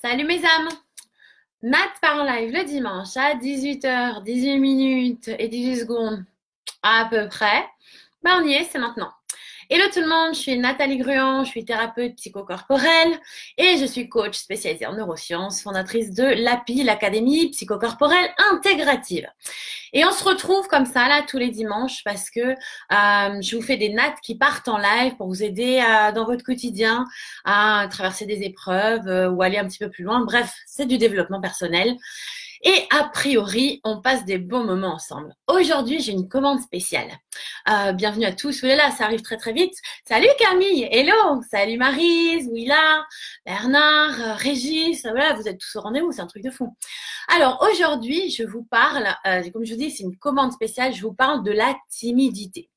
Salut mes âmes! Nat par live le dimanche à 18h, 18 minutes et 18 secondes à peu près. On y est, c'est maintenant. Hello tout le monde, je suis Nathalie Gruand, je suis thérapeute psychocorporelle et je suis coach spécialisée en neurosciences, fondatrice de l'API, l'Académie psychocorporelle intégrative. Et on se retrouve comme ça là tous les dimanches parce que je vous fais des nattes qui partent en live pour vous aider dans votre quotidien à traverser des épreuves ou aller un petit peu plus loin. Bref, c'est du développement personnel. Et a priori, on passe des bons moments ensemble. Aujourd'hui, j'ai une commande spéciale. Bienvenue à tous. Oui, là, ça arrive très très vite. Salut Camille, hello. Salut Maryse, Willa, Bernard, Régis. Voilà, vous êtes tous au rendez-vous, c'est un truc de fou. Alors aujourd'hui, je vous parle, comme je vous dis, c'est une commande spéciale. Je vous parle de la timidité.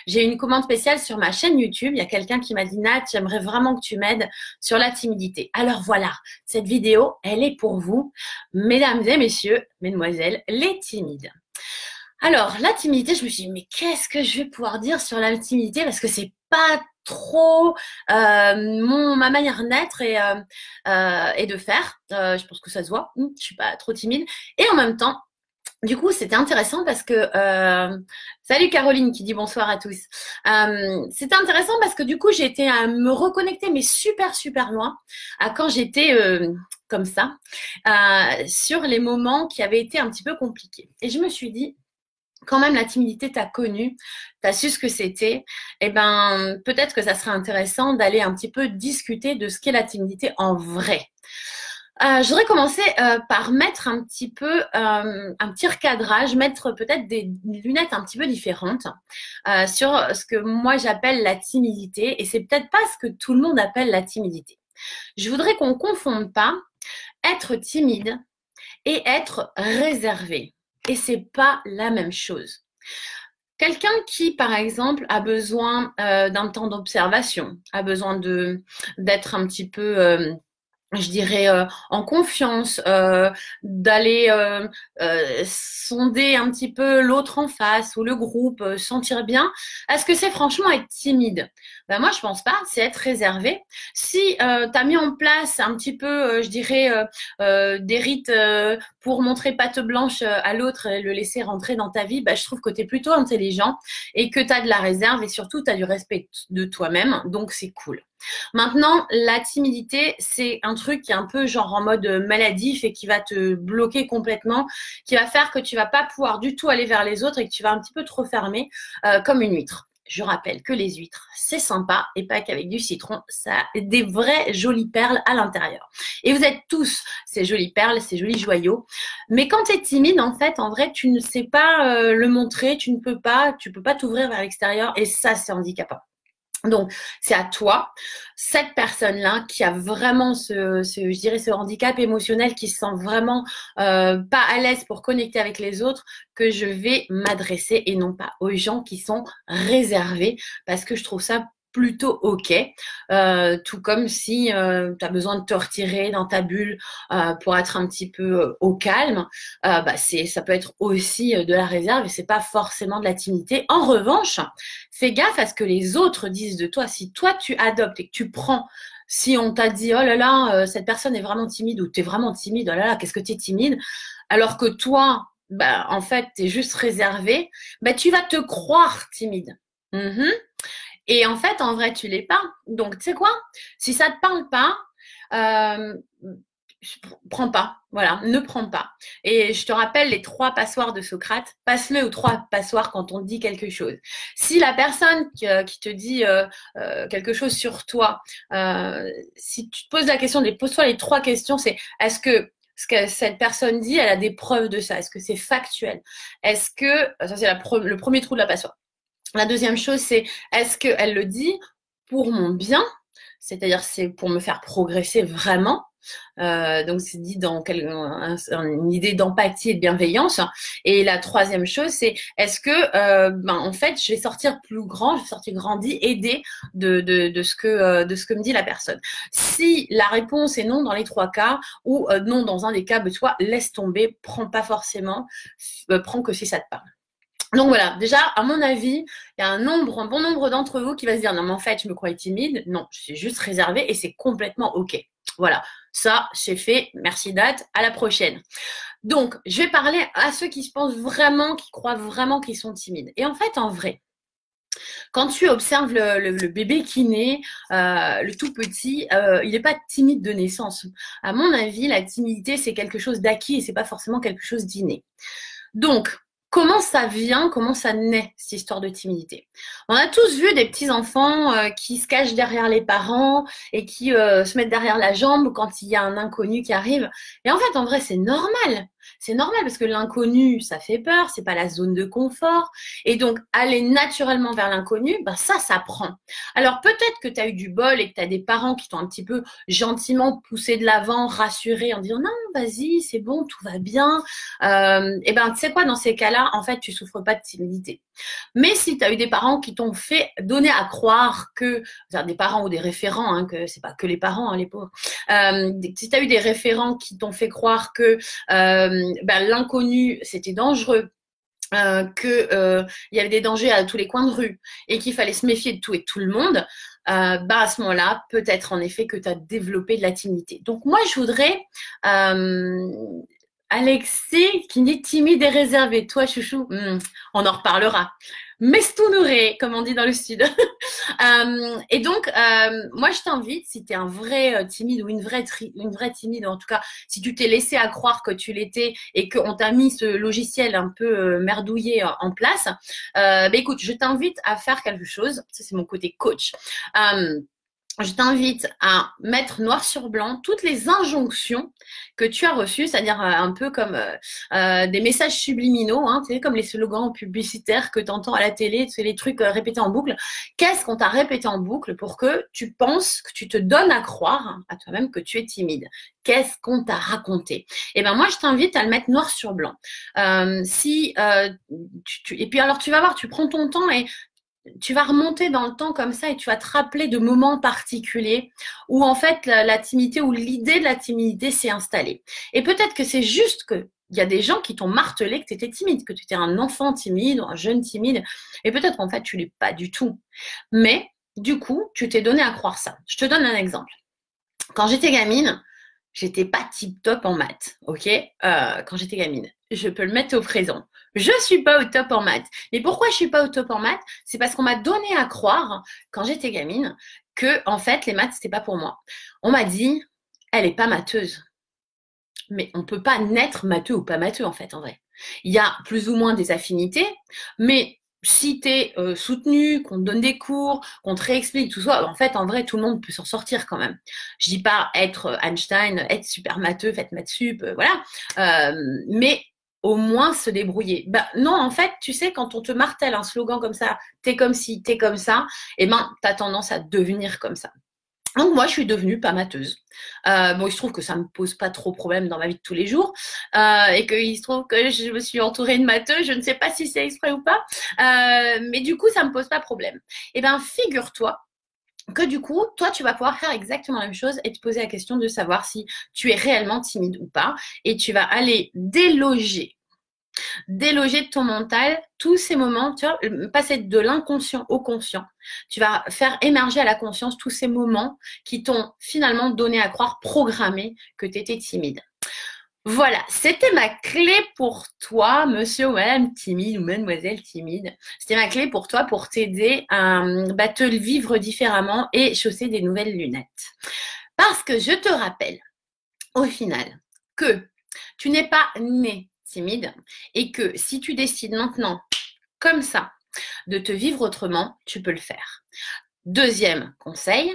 J'ai une commande spéciale sur ma chaîne YouTube. Il y a quelqu'un qui m'a dit, Nat, j'aimerais vraiment que tu m'aides sur la timidité. Alors voilà, cette vidéo, elle est pour vous, mesdames et messieurs, mesdemoiselles, les timides. Alors, la timidité, je me suis dit, mais qu'est-ce que je vais pouvoir dire sur la timidité parce que c'est pas trop ma manière d'être et de faire. Je pense que ça se voit. Je suis pas trop timide. Et en même temps, du coup, c'était intéressant parce que salut Caroline qui dit bonsoir à tous. C'était intéressant parce que du coup, j'ai été à me reconnecter, mais super loin, à quand j'étais comme ça, sur les moments qui avaient été un petit peu compliqués. Et je me suis dit, quand même, la timidité, t'as connu, t'as su ce que c'était, eh ben, peut-être que ça serait intéressant d'aller un petit peu discuter de ce qu'est la timidité en vrai. Je voudrais commencer par mettre un petit peu un petit recadrage, mettre peut-être des lunettes un petit peu différentes sur ce que moi j'appelle la timidité, et c'est peut-être pas ce que tout le monde appelle la timidité. Je voudrais qu'on confonde pas être timide et être réservé, et c'est pas la même chose. Quelqu'un qui, par exemple, a besoin d'un temps d'observation, a besoin d'être un petit peu je dirais en confiance, d'aller sonder un petit peu l'autre en face ou le groupe, sentir bien. Est-ce que c'est franchement être timide? Ben moi, je pense pas. C'est être réservé. Si tu as mis en place un petit peu, je dirais, des rites pour montrer patte blanche à l'autre et le laisser rentrer dans ta vie, ben, je trouve que tu es plutôt intelligent et que tu as de la réserve et surtout tu as du respect de toi-même. Donc, c'est cool. Maintenant, la timidité, c'est un truc qui est un peu genre en mode maladif et qui va te bloquer complètement, qui va faire que tu vas pas pouvoir du tout aller vers les autres et que tu vas un petit peu te refermer comme une huître. Je rappelle que les huîtres, c'est sympa et pas qu'avec du citron, ça a des vraies jolies perles à l'intérieur. Et vous êtes tous ces jolies perles, ces jolis joyaux. Mais quand tu es timide, en fait, en vrai, tu ne sais pas le montrer, tu peux pas t'ouvrir vers l'extérieur et ça, c'est handicapant. Donc, c'est à toi, cette personne-là qui a vraiment je dirais, ce handicap émotionnel, qui se sent vraiment pas à l'aise pour connecter avec les autres, que je vais m'adresser et non pas aux gens qui sont réservés parce que je trouve ça plutôt ok, tout comme si tu as besoin de te retirer dans ta bulle pour être un petit peu au calme, ça peut être aussi de la réserve et c'est pas forcément de la timidité. En revanche, fais gaffe à ce que les autres disent de toi. Si toi tu adoptes et que tu prends, si on t'a dit oh là là cette personne est vraiment timide ou t'es vraiment timide, oh là là qu'est-ce que t'es timide, alors que toi en fait t'es juste réservé, tu vas te croire timide. Et en fait, en vrai, tu l'es pas. Donc, tu sais quoi? Si ça te parle pas, prends pas. Voilà, ne prends pas. Et je te rappelle les 3 passoires de Socrate. Passe-le aux 3 passoires quand on te dit quelque chose. Si la personne qui te dit quelque chose sur toi, si tu te poses la question, pose-toi les 3 questions, c'est est-ce que ce que cette personne dit, elle a des preuves de ça? Est-ce que c'est factuel? Est-ce que, ça c'est le premier trou de la passoire. La deuxième chose, c'est est-ce qu'elle le dit pour mon bien? C'est-à-dire, c'est pour me faire progresser vraiment. Donc, c'est dit dans une idée d'empathie et de bienveillance. Et la troisième chose, c'est est-ce que, en fait, je vais sortir plus grand, je vais sortir grandi, aidé de ce que me dit la personne. Si la réponse est non dans les 3 cas ou non dans un des cas, toi, laisse tomber, prends pas forcément, prends que si ça te parle. Donc voilà, déjà, à mon avis, il y a un bon nombre d'entre vous qui va se dire non, mais en fait, je me croyais timide. Non, je suis juste réservée et c'est complètement OK. Voilà, ça, c'est fait. Merci Nat, à la prochaine. Donc, je vais parler à ceux qui se pensent vraiment, qui croient vraiment qu'ils sont timides. Et en fait, en vrai, quand tu observes le bébé qui naît, le tout petit, il n'est pas timide de naissance. À mon avis, la timidité, c'est quelque chose d'acquis et c'est pas forcément quelque chose d'inné. Donc, comment ça vient, comment ça naît, cette histoire de timidité? On a tous vu des petits enfants qui se cachent derrière les parents et qui se mettent derrière la jambe quand il y a un inconnu qui arrive. Et en fait, en vrai, c'est normal. C'est normal parce que l'inconnu, ça fait peur, c'est pas la zone de confort. Et donc, aller naturellement vers l'inconnu, ben ça prend. Alors, peut-être que tu as eu du bol et que tu as des parents qui t'ont un petit peu gentiment poussé de l'avant, rassuré en disant non, vas-y, c'est bon, tout va bien. Et ben, tu sais quoi, dans ces cas-là, en fait, tu souffres pas de timidité. Mais si tu as eu des parents qui t'ont fait donner à croire que, des parents ou des référents, hein, que c'est pas que les parents, hein, les pauvres, si tu as eu des référents qui t'ont fait croire que l'inconnu, c'était dangereux, qu'il y avait des dangers à tous les coins de rue et qu'il fallait se méfier de tout et de tout le monde, à ce moment-là, peut-être en effet que tu as développé de la timidité. Donc moi, je voudrais Alexis qui dit timide et réservé. Toi, chouchou, on en reparlera. Mestounouret, comme on dit dans le sud. Et donc, moi, je t'invite, si tu es un vrai timide ou une vraie timide, en tout cas, si tu t'es laissé à croire que tu l'étais et qu'on t'a mis ce logiciel un peu merdouillé en place, écoute, je t'invite à faire quelque chose. Ça, c'est mon côté coach. Je t'invite à mettre noir sur blanc toutes les injonctions que tu as reçues, c'est-à-dire un peu comme des messages subliminaux, hein, tu sais, comme les slogans publicitaires que tu entends à la télé, c'est les trucs répétés en boucle. Qu'est-ce qu'on t'a répété en boucle pour que tu penses, que tu te donnes à croire à toi-même que tu es timide? Qu'est-ce qu'on t'a raconté? Et ben moi, je t'invite à le mettre noir sur blanc. Et puis alors, tu vas voir, tu prends ton temps et tu vas remonter dans le temps comme ça et tu vas te rappeler de moments particuliers où en fait la timidité ou l'idée de la timidité s'est installée. Et peut-être que c'est juste que il y a des gens qui t'ont martelé que tu étais timide, que tu étais un enfant timide ou un jeune timide. Et peut-être qu'en fait, tu l'es pas du tout. Mais du coup, tu t'es donné à croire ça. Je te donne un exemple. Quand j'étais gamine, j'étais pas tip top en maths, ok? Quand j'étais gamine, je peux le mettre au présent. Je suis pas au top en maths. Mais pourquoi je suis pas au top en maths? C'est parce qu'on m'a donné à croire, quand j'étais gamine, que en fait les maths c'était pas pour moi. On m'a dit, elle est pas matheuse. Mais on peut pas naître matheux ou pas matheux en fait, en vrai. Il y a plus ou moins des affinités, mais si tu es soutenu, qu'on te donne des cours, qu'on te réexplique tout ça, en fait, en vrai, tout le monde peut s'en sortir quand même. Je dis pas être Einstein, être super matheux, faites maths sup, voilà. Mais au moins se débrouiller. Bah, non, en fait, tu sais, quand on te martèle un slogan comme ça, t'es comme ci, t'es comme ça, eh ben, t'as tendance à devenir comme ça. Donc moi, je suis devenue pas matheuse. Bon, il se trouve que ça me pose pas trop de problème dans ma vie de tous les jours et qu'il se trouve que je me suis entourée de matheux. Je ne sais pas si c'est exprès ou pas, mais du coup, ça me pose pas problème. Eh ben, figure-toi que du coup, toi, tu vas pouvoir faire exactement la même chose et te poser la question de savoir si tu es réellement timide ou pas, et tu vas aller déloger de ton mental tous ces moments, tu vois, passer de l'inconscient au conscient. Tu vas faire émerger à la conscience tous ces moments qui t'ont finalement donné à croire, programmé que tu étais timide. Voilà, c'était ma clé pour toi, monsieur ou madame timide ou mademoiselle timide. C'était ma clé pour toi pour t'aider à te le vivre différemment et chausser des nouvelles lunettes. Parce que je te rappelle, au final, que tu n'es pas né timide et que si tu décides maintenant, comme ça, de te vivre autrement, tu peux le faire. Deuxième conseil,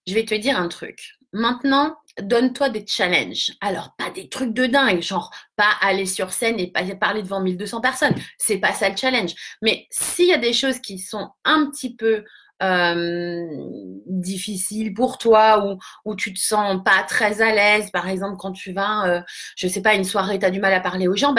je vais te dire un truc. Maintenant, donne-toi des challenges. Alors, pas des trucs de dingue, genre pas aller sur scène et pas parler devant 1200 personnes. C'est pas ça le challenge. Mais s'il y a des choses qui sont un petit peu difficiles pour toi ou tu te sens pas très à l'aise, par exemple quand tu vas, je sais pas, une soirée, tu as du mal à parler aux gens,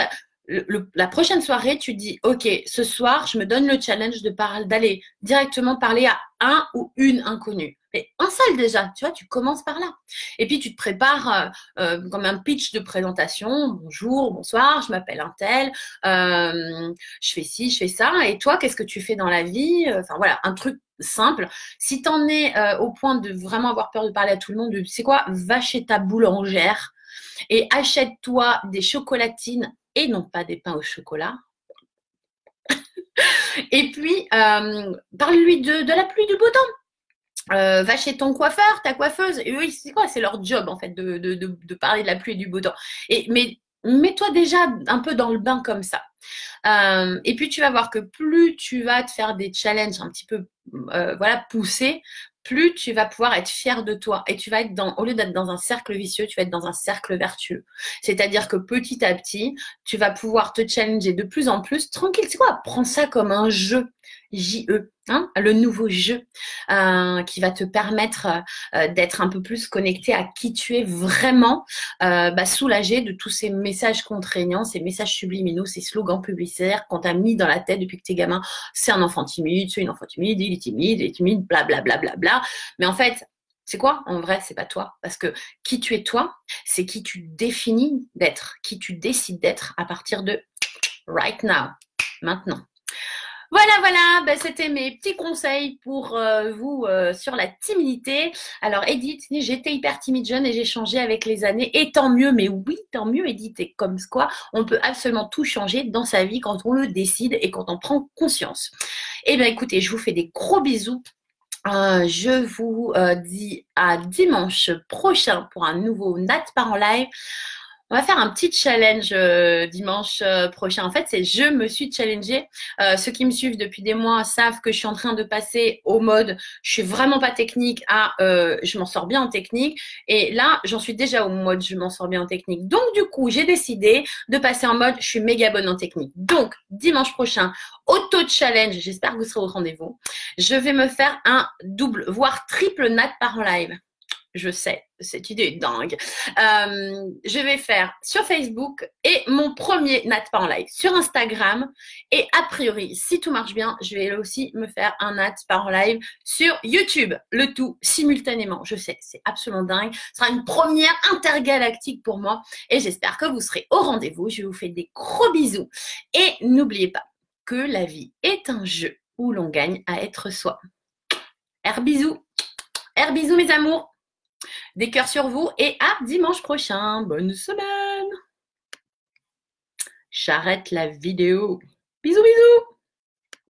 la prochaine soirée, tu dis, OK, ce soir, je me donne le challenge d'aller directement parler à un ou une inconnue. Mais un seul déjà, tu vois, tu commences par là. Et puis, tu te prépares comme un pitch de présentation. Bonjour, bonsoir, je m'appelle un tel, je fais ci, je fais ça. Et toi, qu'est-ce que tu fais dans la vie? Enfin, voilà, un truc simple. Si tu en es au point de vraiment avoir peur de parler à tout le monde, c'est quoi? Va chez ta boulangère et achète-toi des chocolatines et non pas des pains au chocolat. Et puis, parle-lui de la pluie du beau temps. Va chez ton coiffeur, ta coiffeuse. Et eux, c'est quoi? C'est leur job, en fait, de parler de la pluie et du beau temps. Mais mets-toi déjà un peu dans le bain comme ça. Et puis, tu vas voir que plus tu vas te faire des challenges un petit peu voilà, poussés, plus tu vas pouvoir être fier de toi. Et tu vas être au lieu d'être dans un cercle vicieux, tu vas être dans un cercle vertueux. C'est-à-dire que petit à petit, tu vas pouvoir te challenger de plus en plus. Tranquille, c'est quoi? Prends ça comme un jeu. J-E, hein, le nouveau jeu qui va te permettre d'être un peu plus connecté à qui tu es vraiment, soulagé de tous ces messages contraignants, ces messages subliminaux, ces slogans publicitaires qu'on t'a mis dans la tête depuis que t'es gamin. C'est un enfant timide, c'est une enfant timide, il est timide, blablabla. Bla, bla, bla. Mais en fait, c'est quoi? En vrai, c'est pas toi. Parce que qui tu es toi, c'est qui tu définis d'être, qui tu décides d'être à partir de right now, maintenant. Voilà, c'était mes petits conseils pour vous sur la timidité. Alors Edith, j'étais hyper timide jeune et j'ai changé avec les années. Et tant mieux, mais oui, tant mieux Edith. Et comme quoi, on peut absolument tout changer dans sa vie quand on le décide et quand on prend conscience. Eh bien écoutez, je vous fais des gros bisous. Je vous dis à dimanche prochain pour un nouveau Nat part en live. On va faire un petit challenge dimanche prochain. En fait, c'est je me suis challengée. Ceux qui me suivent depuis des mois savent que je suis en train de passer au mode je suis vraiment pas technique à je m'en sors bien en technique. Et là, j'en suis déjà au mode je m'en sors bien en technique. Donc, du coup, j'ai décidé de passer en mode je suis méga bonne en technique. Donc, dimanche prochain, auto-challenge. J'espère que vous serez au rendez-vous. Je vais me faire un double, voire triple Nat par en live. Je sais, cette idée est dingue. Je vais faire sur Facebook et mon premier Nat pas en live sur Instagram. Et a priori, si tout marche bien, je vais aussi me faire un Nat pas en live sur YouTube. Le tout simultanément. Je sais, c'est absolument dingue. Ce sera une première intergalactique pour moi. Et j'espère que vous serez au rendez-vous. Je vous fais des gros bisous. Et n'oubliez pas que la vie est un jeu où l'on gagne à être soi. Air bisous. Air bisous mes amours. Des cœurs sur vous et à dimanche prochain. Bonne semaine. J'arrête la vidéo. Bisous, bisous.